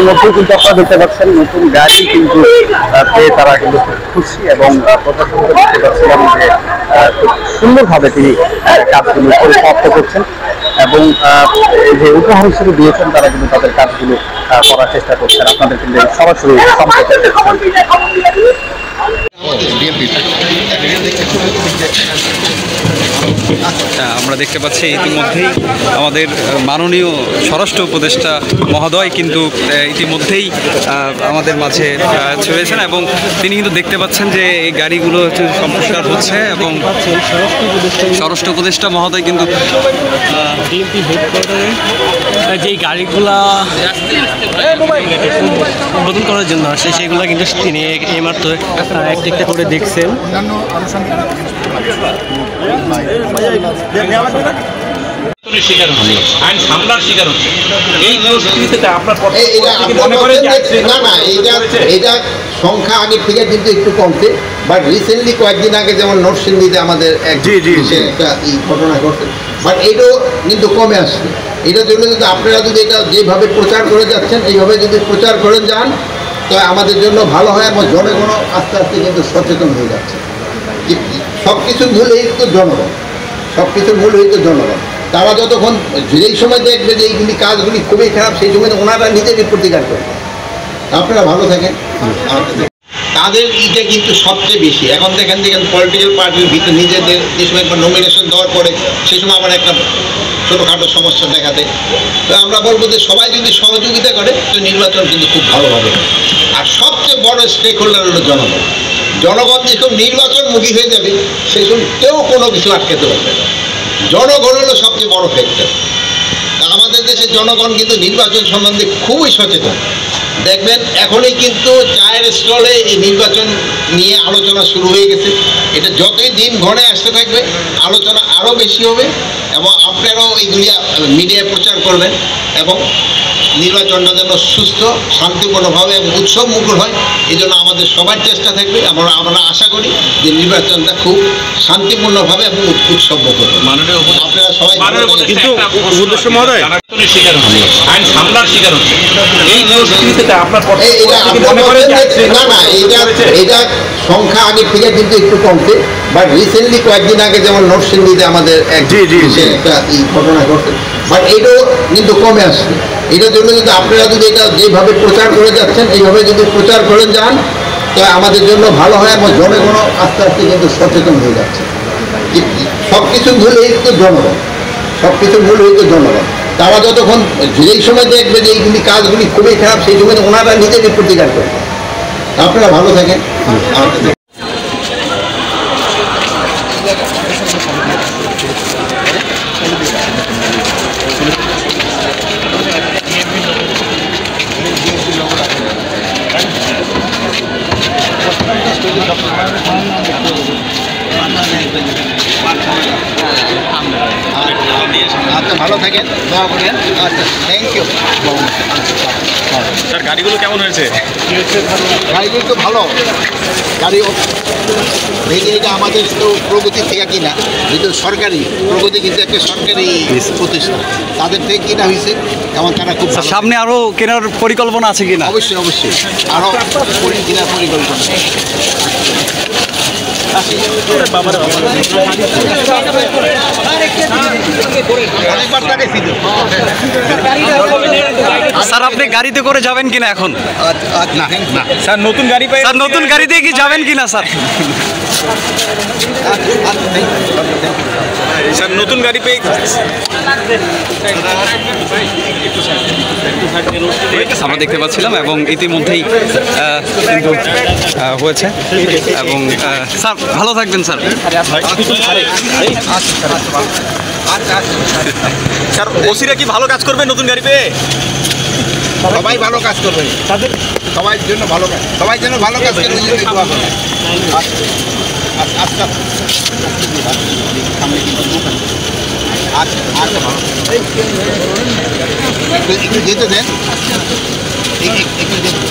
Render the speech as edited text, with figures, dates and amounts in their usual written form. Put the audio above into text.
ইতিমধ্যে কিন্তু আপনারা দেখতে পাচ্ছেন নতুন গাড়ি কিন্তু পেয়ে তারা কিন্তু খুশি এবং প্রশাসনকে দেখতে পাচ্ছিলাম যে খুব সুন্দরভাবে তিনি কাজগুলো পরিসমাপ্ত করছেন এবং এই যে উপহার হিসেবে দিয়েছেন তারা কিন্তু তাদের কাজগুলো করার চেষ্টা করছেন। আপনাদের কিন্তু সরাসরি সম্পর্ক আমরা দেখতে পাচ্ছি ইতিমধ্যেই আমাদের মাননীয় স্বরাষ্ট্র উপদেষ্টা মহোদয় কিন্তু ইতিমধ্যেই আমাদের মাঝে চলেছেন এবং তিনি কিন্তু দেখতে পাচ্ছেন যে এই গাড়িগুলো হচ্ছে সম্প্রসার হচ্ছে এবং স্বরাষ্ট্র উপদেষ্টা মহোদয় কিন্তু ডিএমপি হেডকোয়ার্টারে যেই গাড়িগুলা উদ্বোধন করার জন্য আসে সেগুলো কিন্তু তিনি এইমাত্র একটা একটা করে দেখছেন। শিকার হচ্ছে আইন সামলার শিকার হচ্ছে এই পরিস্থিতিতে আপনার এটা সংখ্যা আগে থেকে কিন্তু একটু কমছে, বাট রিসেন্টলি কয়েকদিন আগে যেমন নরসিংদীতে আমাদের একটা ঘটনা ঘটছে, বাট এটাও কিন্তু কমে আসছে। এটার জন্য কিন্তু আপনারা যদি এটা যেভাবে প্রচার করে যাচ্ছেন এইভাবে যদি প্রচার করে যান তো আমাদের জন্য ভালো হয় এবং জনগণ আস্তে আস্তে কিন্তু সচেতন হয়ে যাচ্ছে। সব কিছুর মূল হইতো জনগণ, সব কিছুর মূল হইতো জনগণ। তারা যতক্ষণ যেই সময় দেখবে যে এইগুলি কাজগুলি খুবই খারাপ সেই সময় ওনারা নিজেকে প্রতিকার করবে। আপনারা ভালো থাকেন। তাদের ইটা কিন্তু সবচেয়ে বেশি এখন দেখেন পলিটিক্যাল পার্টির ভিতরে নিজেদের যে সময় একবার নমিনেশন দেওয়ার পরে সে সময় আবার একটা ছোটোখাটো সমস্যা দেখা দেয়। তো আমরা বলবো যে সবাই যদি সহযোগিতা করে তো নির্বাচন কিন্তু খুব ভালো হবে। আর সবচেয়ে বড় স্টেক হোল্ডার হলো জনগণ। জনগণ যখন নির্বাচনমুখী হয়ে যাবে সেই সময় কেউ কোনো কিছু আটকাতে পারবে না। জনগণ হলো সবচেয়ে বড় ফ্যাক্টর। আমাদের দেশের জনগণ কিন্তু নির্বাচন সম্বন্ধে খুবই সচেতন। দেখবেন এখনই কিন্তু চায়ের স্টলে এই নির্বাচন নিয়ে আলোচনা শুরু হয়ে গেছে। এটা যতই দিন ঘনে আসতে থাকবে আলোচনা আরও বেশি হবে এবং আপনারাও এইগুলি মিডিয়ায় প্রচার করবেন এবং নির্বাচনটা যেন সুস্থ শান্তিপূর্ণভাবে এবং উৎসব মুখর হয় এই জন্য আমাদের সবার চেষ্টা থাকবে। আমরা আশা করি যে নির্বাচনটা খুব শান্তিপূর্ণভাবে এবং উৎসব মুখর হবে। আপনারা সবাই কিন্তু শিকার হচ্ছে আইন সামলার শিকার হচ্ছে এই পরিস্থিতিতে আপনার এটা সংখ্যা আগে থেকে কিন্তু একটু কমছে, বাট রিসেন্টলি কয়েকদিন আগে যেমন নরসিংদীতে আমাদের একটা ঘটনা ঘটছে, বাট এটাও কিন্তু কমে আসছে। এটার জন্য কিন্তু আপনারা যদি এটা যেভাবে প্রচার করে যাচ্ছেন এইভাবে যদি প্রচার করে যান তো আমাদের জন্য ভালো হয় এবং জনগণ আস্তে আস্তে কিন্তু সচেতন হয়ে যাচ্ছে। সব কিছুর মূল হইতো জনগণ, সব কিছুর মূল হইতো জনগণ। তারা যতক্ষণ যেই সময় দেখবে যে এইগুলি কাজগুলি খুবই খারাপ সেই সময় ওনারা নিজেকে প্রতিকার করবে। আপনারা ভালো থাকেন। আচ্ছা ভালো থাকেন, দোয়া করেন। আচ্ছা থ্যাংক ইউ। স্যার গাড়িগুলো কেমন হয়েছে? গাড়িগুলো তো ভালো গাড়ি। এটা আমাদের তো প্রগতি থেকে কিনা, যেহেতু সরকারি প্রগতি কিন্তু একটা সরকারি প্রতিষ্ঠান, তাদের থেকে কিনা হয়েছে এবং তারা খুব সামনে আরও কেনার পরিকল্পনা আছে কিনা? অবশ্যই অবশ্যই আরও কেনার পরিকল্পনা। স্যার আপনি গাড়িতে করে যাবেন কিনা এখন? না স্যার নতুন গাড়ি পেয়ে স্যার নতুন গাড়িতে কি যাবেন কিনা স্যার? স্যার নতুন গাড়ি পেয়ে আমরা দেখতে পাচ্ছিলাম এবং ইতিমধ্যেই কিন্তু হয়েছে এবং স্যার ভালো থাকবেন স্যার। স্যার ওসিরা কি ভালো কাজ করবে নতুন গাড়ি পেয়ে? সবাই ভালো কাজ করবে, সবাই জন্য ভালো কাজ, সবাই যেন ভালো কাজ করে আচ্ছা একটু যেতে দেন, একটু যেতে